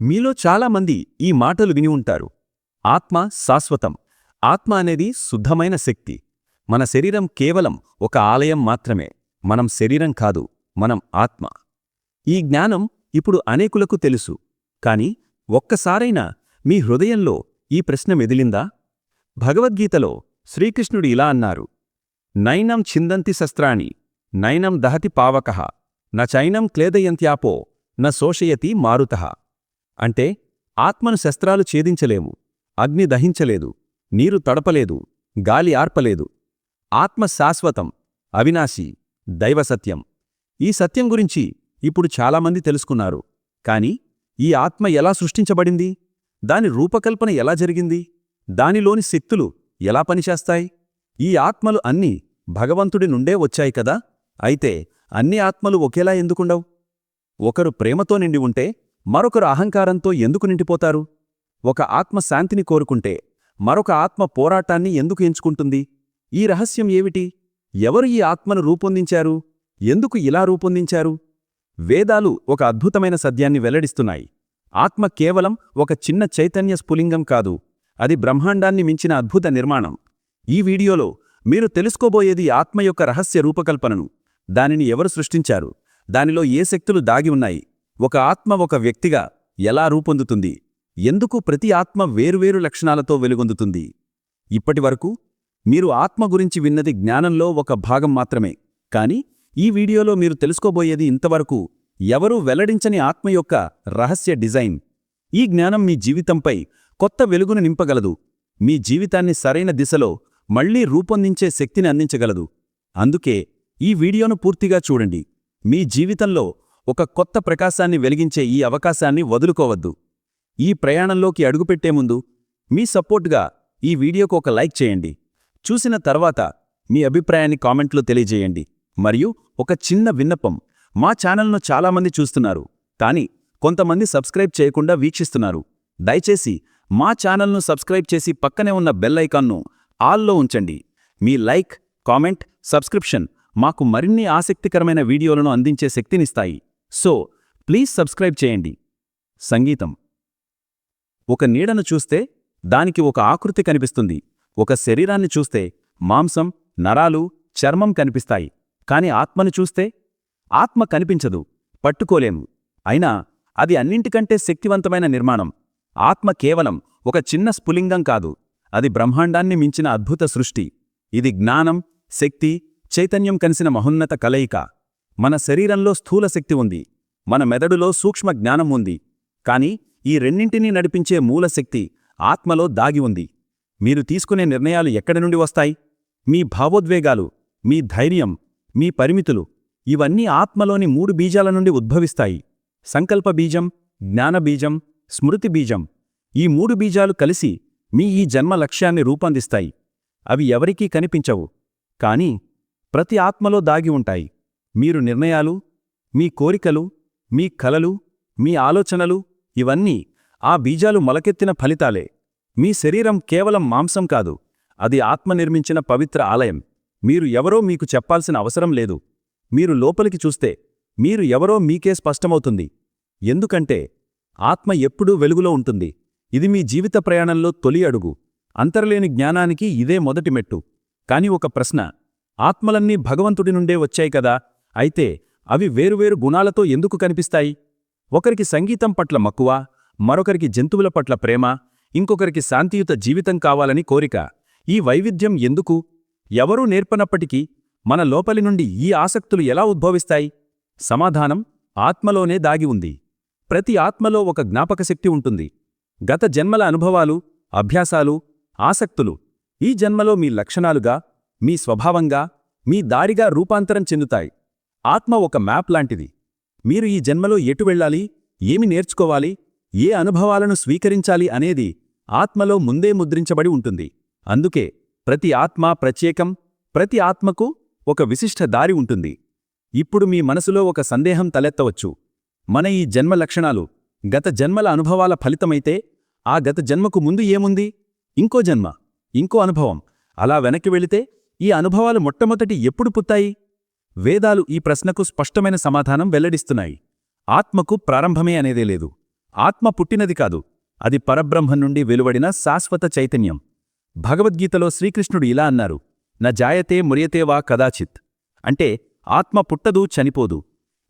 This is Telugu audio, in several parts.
మీలో చాలామంది ఈ మాటలు విని ఉంటారు. ఆత్మ శాశ్వతం. ఆత్మ అనేది శుద్ధమైన శక్తి. మన శరీరం కేవలం ఒక ఆలయం మాత్రమే. మనం శరీరం కాదు, మనం ఆత్మ. ఈ జ్ఞానం ఇప్పుడు అనేకులకు తెలుసు. కాని ఒక్కసారైనా మీ హృదయంలో ఈ ప్రశ్న మెదిలిందా? భగవద్గీతలో శ్రీకృష్ణుడు ఇలా అన్నారు: నైనం ఛిందంతి శస్త్రాణి, నైనం దహతి పావకః, న చైనం క్లేదయంత్యాపో, న శోషయతి మారుతః. అంటే ఆత్మను శస్త్రాలు ఛేదించలేవు, అగ్ని దహించలేదు, నీరు తడపలేదు, గాలి ఆర్పలేదు. ఆత్మ శాశ్వతం, అవినాశి, దైవసత్యం. ఈ సత్యం గురించి ఇప్పుడు చాలామంది తెలుసుకున్నారు. కాని ఈ ఆత్మ ఎలా సృష్టించబడింది? దాని రూపకల్పన ఎలా జరిగింది? దానిలోని శక్తులు ఎలా పనిచేస్తాయి? ఈ ఆత్మలు అన్నీ భగవంతుడి నుండే వచ్చాయి కదా. అయితే అన్ని ఆత్మలు ఒకేలా ఎందుకుండవు? ఒకరు ప్రేమతో నిండి ఉంటే మరొకరు అహంకారంతో ఎందుకు నిండిపోతారు? ఒక ఆత్మ శాంతిని కోరుకుంటే మరొక ఆత్మ పోరాటాన్ని ఎందుకు ఎంచుకుంటుంది? ఈ రహస్యం ఏమిటి? ఎవరు ఈ ఆత్మను రూపొందించారు? ఎందుకు ఇలా రూపొందించారు? వేదాలు ఒక అద్భుతమైన సత్యాన్ని వెల్లడిస్తున్నాయి. ఆత్మ కేవలం ఒక చిన్న చైతన్య స్ఫులింగం కాదు, అది బ్రహ్మాండాన్ని మించిన అద్భుత నిర్మాణం. ఈ వీడియోలో మీరు తెలుసుకోబోయేది ఆత్మ యొక్క రహస్య రూపకల్పనను. దానిని ఎవరు సృష్టించారు? దానిలో ఏ శక్తులు దాగి ఉన్నాయి? ఒక ఆత్మ ఒక వ్యక్తిగా ఎలా రూపొందుతుంది? ఎందుకు ప్రతి ఆత్మ వేరువేరు లక్షణాలతో వెలుగొందుతుంది? ఇప్పటివరకు మీరు ఆత్మ గురించి విన్నది జ్ఞానంలో ఒక భాగం మాత్రమే. కాని ఈ వీడియోలో మీరు తెలుసుకోబోయేది ఇంతవరకు ఎవరూ వెల్లడించని ఆత్మ యొక్క రహస్య డిజైన్. ఈ జ్ఞానం మీ జీవితంపై కొత్త వెలుగును నింపగలదు. మీ జీవితాన్ని సరైన దిశలో మళ్లీ రూపొందించే శక్తిని అందించగలదు. అందుకే ఈ వీడియోను పూర్తిగా చూడండి. మీ జీవితంలో ఒక కొత్త ప్రకాశాన్ని వెలిగించే ఈ అవకాశాన్ని వదులుకోవద్దు. ఈ ప్రయాణంలోకి అడుగుపెట్టే ముందు మీ సపోర్ట్గా ఈ వీడియోకు ఒక లైక్ చేయండి. చూసిన తర్వాత మీ అభిప్రాయాన్ని కామెంట్లో తెలియజేయండి. మరియు ఒక చిన్న విన్నపం: మా ఛానల్ను చాలామంది చూస్తున్నారు, కానీ కొంతమంది సబ్స్క్రైబ్ చేయకుండా వీక్షిస్తున్నారు. దయచేసి మా ఛానల్ను సబ్స్క్రైబ్ చేసి పక్కనే ఉన్న బెల్ ఐకాన్ను ఆల్లో ఉంచండి. మీ లైక్, కామెంట్, సబ్స్క్రిప్షన్ మాకు మరిన్ని ఆసక్తికరమైన వీడియోలను అందించే శక్తినిస్తాయి. సో ప్లీజ్ సబ్స్క్రైబ్ చేయండి. సంగీతం. ఒక నీడను చూస్తే దానికి ఒక ఆకృతి కనిపిస్తుంది. ఒక శరీరాన్ని చూస్తే మాంసం, నరాలు, చర్మం కనిపిస్తాయి. కాని ఆత్మను చూస్తే ఆత్మ కనిపించదు, పట్టుకోలేము. అయినా అది అన్నింటికంటే శక్తివంతమైన నిర్మాణం. ఆత్మ కేవలం ఒక చిన్న స్ఫులింగం కాదు, అది బ్రహ్మాండాన్ని మించిన అద్భుత సృష్టి. ఇది జ్ఞానం, శక్తి, చైతన్యం కలిసిన మహోన్నత కలయిక. మన శరీరంలో స్థూల శక్తి ఉంది, మన మెదడులో సూక్ష్మ జ్ఞానం ఉంది. కాని ఈ రెండింటినీ నడిపించే మూలశక్తి ఆత్మలో దాగి ఉంది. మీరు తీసుకునే నిర్ణయాలు ఎక్కడి నుండి వస్తాయి? మీ భావోద్వేగాలు, మీ ధైర్యం, మీ పరిమితులు, ఇవన్నీ ఆత్మలోని 3 బీజాల నుండి ఉద్భవిస్తాయి: సంకల్ప బీజం, జ్ఞాన బీజం, స్మృతి బీజం. ఈ 3 బీజాలు కలిసి మీ ఈ జన్మ లక్ష్యాన్ని రూపొందిస్తాయి. అవి ఎవరికీ కనిపించవు, కాని ప్రతి ఆత్మలో దాగి ఉంటాయి. మీరు నిర్ణయాలు, మీ కోరికలు, మీ కలలు, మీ ఆలోచనలు, ఇవన్నీ ఆ బీజాలు మొలకెత్తిన ఫలితాలే. మీ శరీరం కేవలం మాంసం కాదు, అది ఆత్మ నిర్మించిన పవిత్ర ఆలయం. మీరు ఎవరో మీకు చెప్పాల్సిన అవసరం లేదు. మీరు లోపలికి చూస్తే మీరు ఎవరో మీకే స్పష్టమవుతుంది. ఎందుకంటే ఆత్మ ఎప్పుడూ వెలుగులో ఉంటుంది. ఇది మీ జీవిత ప్రయాణంలో తొలి అడుగు. అంతర్లేని జ్ఞానానికి ఇదే మొదటి మెట్టు. కాని ఒక ప్రశ్న: ఆత్మలన్నీ భగవంతుడి నుండే వచ్చాయి కదా, అయితే అవి వేరువేరు గుణాలతో ఎందుకు కనిపిస్తాయి? ఒకరికి సంగీతం పట్ల మక్కువ, మరొకరికి జంతువుల పట్ల ప్రేమ, ఇంకొకరికి శాంతియుత జీవితం కావాలని కోరిక. ఈ వైవిధ్యం ఎందుకు? ఎవరూ నేర్పనప్పటికీ మన లోపలి నుండి ఈ ఆసక్తులు ఎలా ఉద్భవిస్తాయి? సమాధానం ఆత్మలోనే దాగి ఉంది. ప్రతి ఆత్మలో ఒక జ్ఞాపకశక్తి ఉంటుంది. గత జన్మల అనుభవాలు, అభ్యాసాలు, ఆసక్తులు ఈ జన్మలో మీ లక్షణాలుగా, మీ స్వభావంగా, మీ దారిగా రూపాంతరం చెందుతాయి. ఆత్మ ఒక మ్యాప్ లాంటిది. మీరు ఈ జన్మలో ఎటు వెళ్ళాలి, ఏమి నేర్చుకోవాలి, ఏ అనుభవాలను స్వీకరించాలి అనేది ఆత్మలో ముందే ముద్రించబడి ఉంటుంది. అందుకే ప్రతి ఆత్మ ప్రత్యేకం, ప్రతి ఆత్మకు ఒక విశిష్ట దారి ఉంటుంది. ఇప్పుడు మీ మనసులో ఒక సందేహం తలెత్తవచ్చు: మన ఈ జన్మ లక్షణాలు గత జన్మల అనుభవాల ఫలితమైతే ఆ గత జన్మకు ముందు ఏముంది? ఇంకో జన్మ, ఇంకో అనుభవం. అలా వెనక్కి వెళితే ఈ అనుభవాలు మొట్టమొదటి ఎప్పుడు పుట్టాయి? వేదాలు ఈ ప్రశ్నకు స్పష్టమైన సమాధానం వెల్లడిస్తున్నాయి. ఆత్మకు ప్రారంభమే అనేదే లేదు. ఆత్మ పుట్టినది కాదు, అది పరబ్రహ్మం నుండి వెలువడిన శాశ్వత చైతన్యం. భగవద్గీతలో శ్రీకృష్ణుడు ఇలా అన్నారు, న జాయతే మ్రియతే వా కదాచిత్. అంటే ఆత్మ పుట్టదు, చనిపోదు.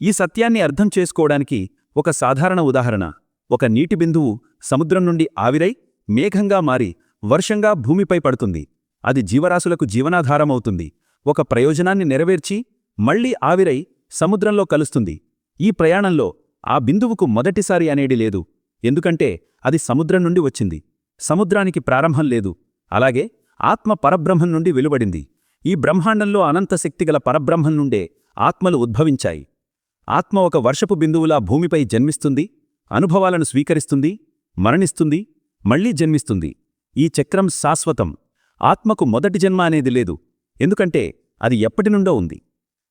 ఈ సత్యాన్ని అర్థం చేసుకోవడానికి ఒక సాధారణ ఉదాహరణ. ఒక నీటి బిందువు సముద్రం నుండి ఆవిరై మేఘంగా మారి వర్షంగా భూమిపై పడుతుంది. అది జీవరాశులకు జీవనాధారమవుతుంది. ఒక ప్రయోజనాన్ని నెరవేర్చి మళ్లీ ఆవిరై సముద్రంలో కలుస్తుంది. ఈ ప్రయాణంలో ఆ బిందువుకు మొదటిసారి అనేది లేదు, ఎందుకంటే అది సముద్రం నుండి వచ్చింది. సముద్రానికి ప్రారంభం లేదు. అలాగే ఆత్మ పరబ్రహ్మం నుండి వెలువడింది. ఈ బ్రహ్మాండంలో అనంత శక్తిగల పరబ్రహ్మం నుండే ఆత్మలు ఉద్భవించాయి. ఆత్మ ఒక వర్షపు బిందువులా భూమిపై జన్మిస్తుంది, అనుభవాలను స్వీకరిస్తుంది, మరణిస్తుంది, మళ్లీ జన్మిస్తుంది. ఈ చక్రం శాశ్వతం. ఆత్మకు మొదటి జన్మ అనేది లేదు, ఎందుకంటే అది ఎప్పటినుండో ఉంది.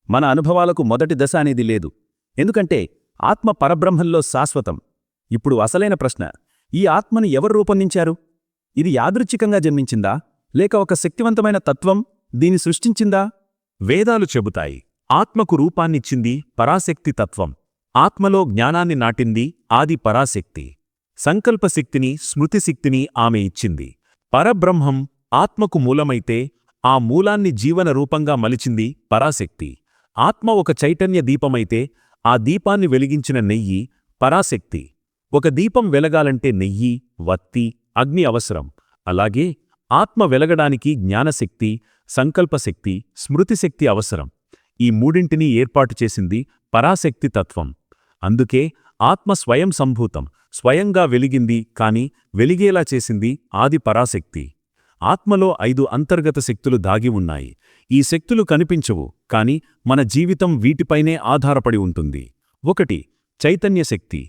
మన అనుభవాలకు మొదటి దశ అనేది లేదు, ఎందుకంటే ఆత్మ పరబ్రహ్మంలో శాశ్వతం. ఇప్పుడు అసలైన ప్రశ్న, ఈ ఆత్మని ఎవరు రూపొందించారు? ఇది యాదృచ్ఛికంగా జన్మించిందా, లేక ఒక శక్తివంతమైన తత్వం దీన్ని సృష్టించిందా? వేదాలు చెబుతాయి, ఆత్మకు రూపాన్నిచ్చింది పరాశక్తి తత్వం. ఆత్మలో జ్ఞానాన్ని నాటింది ఆది పరాశక్తి. సంకల్పశక్తిని, స్మృతిశక్తిని ఆమె ఇచ్చింది. పరబ్రహ్మం ఆత్మకు మూలమైతే ఆ మూలాన్ని జీవన రూపంగా మలిచింది పరాశక్తి. ఆత్మ ఒక చైతన్య దీపమైతే ఆ దీపాన్ని వెలిగించిన నెయ్యి పరాశక్తి. ఒక దీపం వెలగాలంటే నెయ్యి, వత్తి, అగ్ని అవసరం. అలాగే ఆత్మ వెలగడానికి జ్ఞానశక్తి, సంకల్పశక్తి, స్మృతిశక్తి అవసరం. ఈ మూడింటినీ ఏర్పాటు చేసింది పరాశక్తి తత్వం. అందుకే ఆత్మ స్వయం సంభూతం, స్వయంగా వెలిగింది, కాని వెలిగేలా చేసింది ఆది పరాశక్తి. ఆత్మలో 5 అంతర్గత శక్తులు దాగి ఉన్నాయి. ఈ శక్తులు కనిపించవు, కాని మన జీవితం వీటిపైనే ఆధారపడి ఉంటుంది. 1. చైతన్యశక్తి.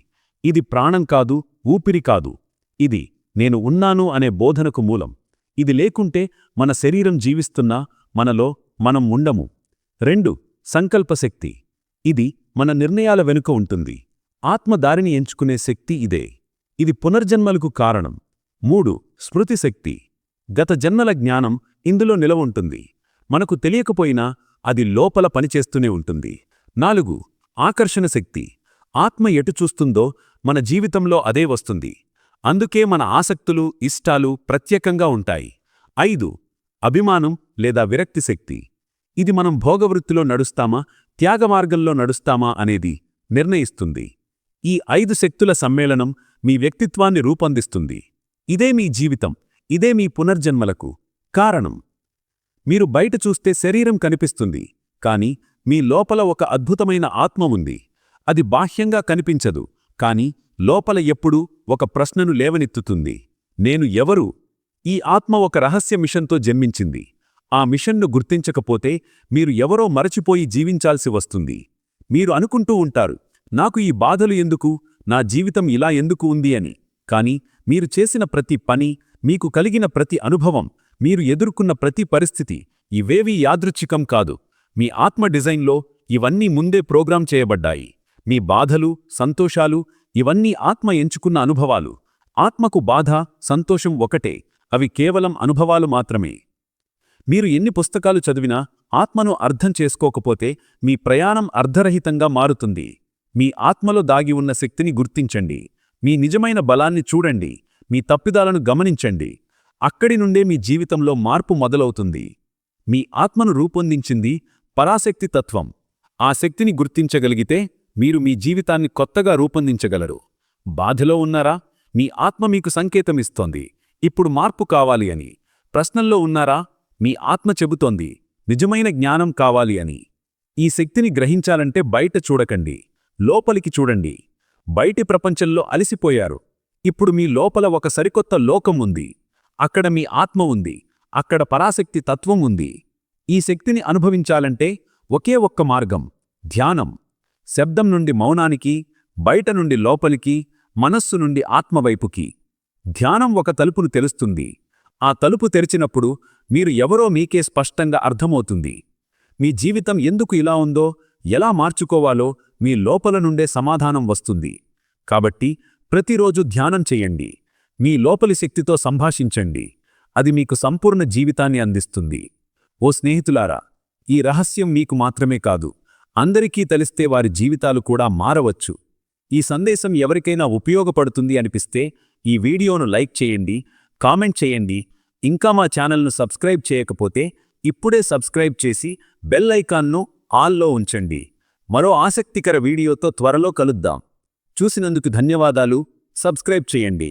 ఇది ప్రాణం కాదు, ఊపిరి కాదు. ఇది నేను ఉన్నాను అనే బోధనకు మూలం. ఇది లేకుంటే మన శరీరం జీవిస్తున్నా మనలో మనం ఉండము. 2. సంకల్పశక్తి. ఇది మన నిర్ణయాల వెనుక ఉంటుంది. ఆత్మ దారిని ఎంచుకునే శక్తి ఇదే. ఇది పునర్జన్మలకు కారణం. 3. స్మృతిశక్తి. గత జన్మల జ్ఞానం ఇందులో నిలవుంటుంది. మనకు తెలియకపోయినా అది లోపల పనిచేస్తూనే ఉంటుంది. 4. ఆకర్షణ శక్తి. ఆత్మ ఎటు చూస్తుందో మన జీవితంలో అదే వస్తుంది. అందుకే మన ఆసక్తులు, ఇష్టాలు ప్రత్యేకంగా ఉంటాయి. 5. అభిమానం లేదా విరక్తి శక్తి. ఇది మనం భోగవృత్తిలో నడుస్తామా, త్యాగమార్గంలో నడుస్తామా అనేది నిర్ణయిస్తుంది. ఈ 5 శక్తుల సమ్మేళనం మీ వ్యక్తిత్వాన్ని రూపొందిస్తుంది. ఇదే మీ జీవితం, ఇదే మీ పునర్జన్మలకు కారణం. మీరు బయట చూస్తే శరీరం కనిపిస్తుంది, కాని మీ లోపల ఒక అద్భుతమైన ఆత్మ ఉంది. అది బాహ్యంగా కనిపించదు, కాని లోపల ఎప్పుడూ ఒక ప్రశ్నను లేవనెత్తుతుంది. నేను ఎవరు? ఈ ఆత్మ ఒక రహస్య మిషన్తో జన్మించింది. ఆ మిషన్ను గుర్తించకపోతే మీరు ఎవరో మరచిపోయి జీవించాల్సి వస్తుంది. మీరు అనుకుంటూ ఉంటారు, నాకు ఈ బాధలు ఎందుకు, నా జీవితం ఇలా ఎందుకు ఉంది అని. కాని మీరు చేసిన ప్రతి పని, మీకు కలిగిన ప్రతి అనుభవం, మీరు ఎదుర్కొన్న ప్రతి పరిస్థితి, ఇవేవీ యాదృచ్ఛికం కాదు. మీ ఆత్మ డిజైన్లో ఇవన్నీ ముందే ప్రోగ్రామ్ చేయబడ్డాయి. మీ బాధలు, సంతోషాలు ఇవన్నీ ఆత్మ ఎంచుకున్న అనుభవాలు. ఆత్మకు బాధ, సంతోషం ఒకటే, అవి కేవలం అనుభవాలు మాత్రమే. మీరు ఎన్ని పుస్తకాలు చదివినా ఆత్మను అర్థం చేసుకోకపోతే మీ ప్రయాణం అర్ధరహితంగా మారుతుంది. మీ ఆత్మలో దాగి ఉన్న శక్తిని గుర్తించండి. మీ నిజమైన బలాన్ని చూడండి. మీ తప్పిదాలను గమనించండి. అక్కడి నుండే మీ జీవితంలో మార్పు మొదలవుతుంది. మీ ఆత్మను రూపొందించింది పరాశక్తి తత్వం. ఆ శక్తిని గుర్తించగలిగితే మీరు మీ జీవితాన్ని కొత్తగా రూపొందించగలరు. బాధలో ఉన్నారా? మీ ఆత్మ మీకు సంకేతమిస్తోంది, ఇప్పుడు మార్పు కావాలి అని. ప్రశ్నల్లో ఉన్నారా? మీ ఆత్మ చెబుతోంది, నిజమైన జ్ఞానం కావాలి అని. ఈ శక్తిని గ్రహించాలంటే బయట చూడకండి, లోపలికి చూడండి. బయటి ప్రపంచంలో అలసిపోయారు. ఇప్పుడు మీ లోపల ఒక సరికొత్త లోకం ఉంది. అక్కడ మీ ఆత్మ ఉంది. అక్కడ పరాశక్తి తత్వం ఉంది. ఈ శక్తిని అనుభవించాలంటే ఒకే ఒక్క మార్గం, ధ్యానం. శబ్దం నుండి మౌనానికి, బయట నుండి లోపలికి, మనస్సు నుండి ఆత్మవైపుకి. ధ్యానం ఒక తలుపును తెరుస్తుంది. ఆ తలుపు తెరిచినప్పుడు మీరు ఎవరో మీకే స్పష్టంగా అర్థమవుతుంది. మీ జీవితం ఎందుకు ఇలా ఉందో, ఎలా మార్చుకోవాలో మీ లోపల నుండే సమాధానం వస్తుంది. కాబట్టి ప్రతిరోజు ధ్యానం చెయ్యండి. మీ లోపలి శక్తితో సంభాషించండి. అది మీకు సంపూర్ణ జీవితాన్ని అందిస్తుంది. ఓ స్నేహితులారా, ఈ రహస్యం మీకు మాత్రమే కాదు, అందరికీ తెలిస్తే వారి జీవితాలు కూడా మారవచ్చు. ఈ సందేశం ఎవరికైనా ఉపయోగపడుతుంది అనిపిస్తే ఈ వీడియోను లైక్ చేయండి, కామెంట్ చేయండి. ఇంకా మా ఛానల్ను సబ్స్క్రైబ్ చేయకపోతే ఇప్పుడే సబ్స్క్రైబ్ చేసి బెల్ ఐకాన్ను ఆల్లో ఉంచండి. మరో ఆసక్తికర వీడియోతో త్వరలో కలుద్దాం. చూసినందుకు ధన్యవాదాలు. సబ్స్క్రైబ్ చేయండి.